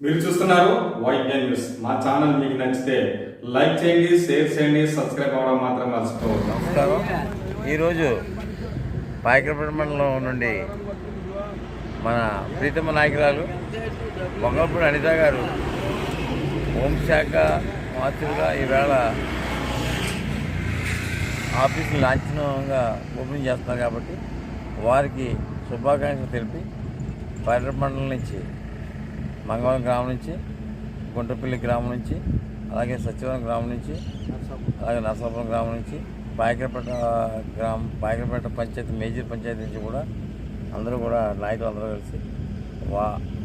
మీరు చూస్తున్నారు వైట్ఎన్ న్యూస్. మా ఛానల్ మీకు నచ్చితే లైక్ చేయండి, షేర్ చేయండి, సబ్స్క్రైబ్ అవ్వడం మాత్రం మర్చిపోవద్దు. నమస్కారం. ఈరోజు పాయకరపేట మండలం నుండి మన ప్రీతమ నాయకురాలు పొంగల్పూడి అనిత గారు హోంశాఖ మంత్రులుగా ఈవేళ ఆఫీసులు లాంఛనంగా ఓపెన్ చేస్తున్నారు కాబట్టి వారికి శుభాకాంక్షలు తెలిపి పాయకరపేట మండలం నుంచి, మంగళం గ్రామం నుంచి, గుంటపల్లి గ్రామం నుంచి, అలాగే సచివరం గ్రామం నుంచి, అలాగే నరసాపురం గ్రామం నుంచి, పాయకరపేట పంచాయతీ మేజర్ పంచాయతీ నుంచి కూడా అందరూ కూడా నాయకులు అందరూ కలిసి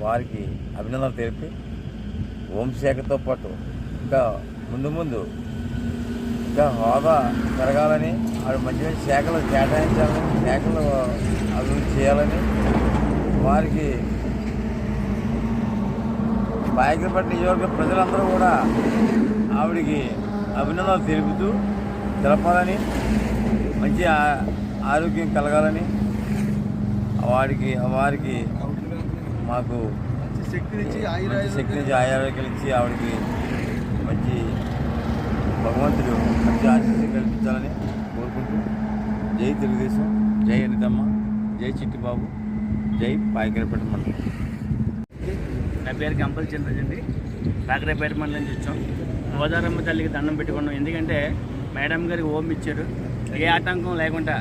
వారికి అభినందనలు తెలిపి హోంశాఖతో పాటు ఇంకా ముందు ఇంకా హోదా పెరగాలని, ఆవిడ మంచి మంచి శాఖలు కేటాయించాలని, శాఖలు అభివృద్ధి చేయాలని వారికి పాయకరపేట నియోజకవర్గ ప్రజలందరూ కూడా ఆవిడికి అభినందనలు తెలపాలని, మంచి ఆరోగ్యం కలగాలని, వారికి మాకు శక్తి నుంచి ఆరోగ్యాలు ఇచ్చి ఆవిడకి మంచి భగవంతుడు మంచి ఆశీస్సు కల్పించాలని కోరుకుంటూ జై తెలుగుదేశం, జై అనితమ్మ, జై చిట్టిబాబు, జై పాయకరపేట మండలం. నా పేరు కంపల్ చంద్రజ్ అండి. పాయకరపేట మండలం నుంచి వచ్చాం. గోదావరమ్మ తల్లికి దండం పెట్టుకున్నాం. ఎందుకంటే మేడం గారికి ఓం ఇచ్చారు. ఏ ఆటంకం లేకుండా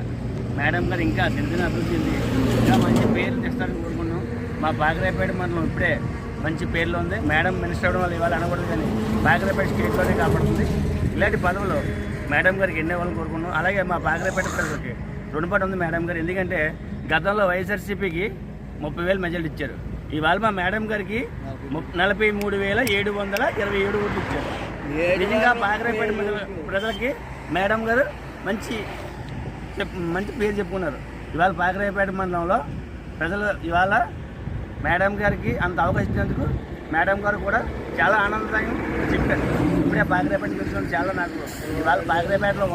మేడం గారు ఇంకా దినదిన అభివృద్ధి ఉంది, ఇంకా మంచి పేరు తెస్తారని కోరుకున్నాం. మా పాయకరపేట మండలం ఇప్పుడే మంచి పేర్లో ఉంది. మేడం మినిస్టర్ అవ్వడం వల్ల ఇవాళ అనకూడదు, కానీ పాయకరపేట స్టేట్లోనే కాపాడుతుంది. ఇలాంటి పదవులు మేడం గారికి ఎన్ని అవ్వాలని కోరుకున్నాం. అలాగే మా పాయకరపేట ప్రజలకి రుణపడి ఉంది మేడం గారు. ఎందుకంటే గతంలో వైఎస్ఆర్సీపీకి 30,000 మెజార్టీ ఇచ్చారు. ఇవాళ మా మేడం గారికి 43,727 ఓట్లు ఇచ్చారు. నిజంగా పాయకరపేట ప్రజలకి మేడం గారు మంచి పేరు చెప్పుకున్నారు. ఇవాళ పాయకరపేట మండలంలో ప్రజలు ఇవాళ మేడం గారికి అంత అవకాశం ఇచ్చినందుకు మేడం గారు కూడా చాలా ఆనందదాయం చెప్పారు. ఇప్పుడే పాయకరపేట చూసిన చాలా నాకు ఇవాళ పాయకరపేటలో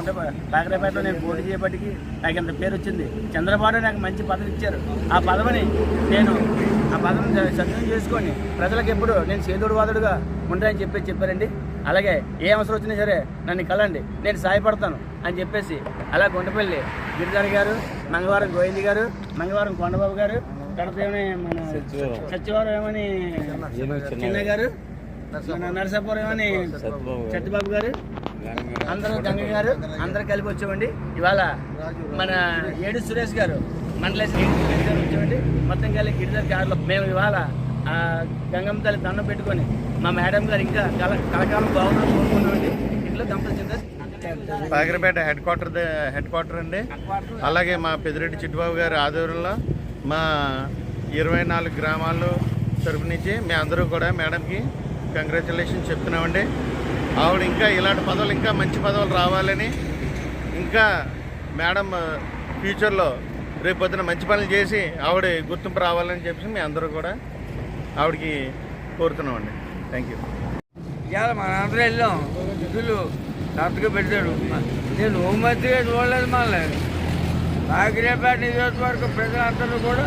నేను పోటీ చేయబట్టికి నాకు ఇంత పేరు వచ్చింది. చంద్రబాబు నాకు మంచి పదవి ఇచ్చారు. ఆ పదవిని సద్వినియోగం చేసుకొని ప్రజలకు ఎప్పుడు నేను చేదోడు వాదుడుగా ఉంటానని చెప్పారండి. అలాగే ఏ అవసరం వచ్చినా సరే నన్ను కలండి, నేను సాయపడతాను అని చెప్పేసి అలా గుంటపల్లి గిరిధర్ గారు, మంగళవారం గోవింద్ గారు, మంగళవారం కొండబాబు గారు, కడపేమని మన సచివారం ఏమని చిన్న గారు, నరసాపురం ఏమని సత్యబాబు గారు, అందరూ గంగ గారు అందరూ కలిపి వచ్చామండి. ఇవాళ మన ఏడు సురేష్ గారు మండలేసి గారు వచ్చామండి. మొత్తం కలిసి గిరిధర్ గారిలో మేము ఇవాళ గంగమ్మ తల్లి దండం పెట్టుకొని మా మేడం గారు ఇంకా కలకాలం బాగుందని కోరుకున్నామండి. ఇంట్లో కంపల్సరీ పాయకరపేట హెడ్ క్వార్టర్ అండి. అలాగే మా పెద్దిరెడ్డి చిట్టిబాబు గారి ఆధ్వర్యంలో మా 24 గ్రామాలు తరపు నుంచి మేము అందరూ కూడా మేడంకి కంగ్రాచులేషన్ చెప్తున్నామండి. ఆవిడ ఇంకా ఇలాంటి పదవులు, ఇంకా మంచి పదవులు రావాలని, ఇంకా మేడం ఫ్యూచర్లో రేపు పొద్దున మంచి పనులు చేసి ఆవిడ గుర్తింపు రావాలని చెప్పి మేము అందరూ కూడా ఆవిడకి కోరుతున్నామండి. Thank you. ఇవాళ మన అందరూ వెళ్ళాం, నిధులు సంతకం పెట్టాడు. నేను హోంమంత్రిగా చూడలేదు. మళ్ళీ పాయకరపేట నియోజకవర్గ ప్రజలందరూ కూడా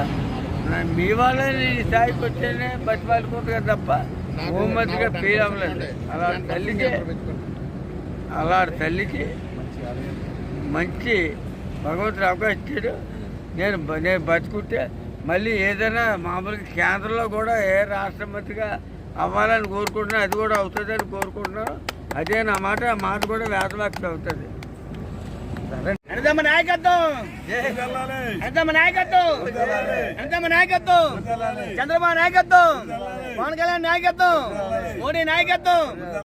మీ వాళ్ళే ఈ స్థాయికి వచ్చేనే బతిమాలుకుంటుగా తప్ప హోంమంత్రిగా ఫీల్ అవ్వలేదు. అలాంటి తల్లికి మంచి భగవంతుడు అవకాశం ఇచ్చాడు. నేను బతుకుంటే మళ్ళీ ఏదైనా మామూలుగా కేంద్రంలో కూడా రాష్ట్ర మంత్రిగా అవ్వాలని కోరుకుంటున్నాను. అది కూడా అవుతుందని కోరుకుంటున్నాను. అదే నా మాట కూడా వేదవాక్యం అవుతుంది. చంద్రబాబు నాయకత్వం, పవన్ కళ్యాణ్ నాయకత్వం, మోడీ నాయకత్వం.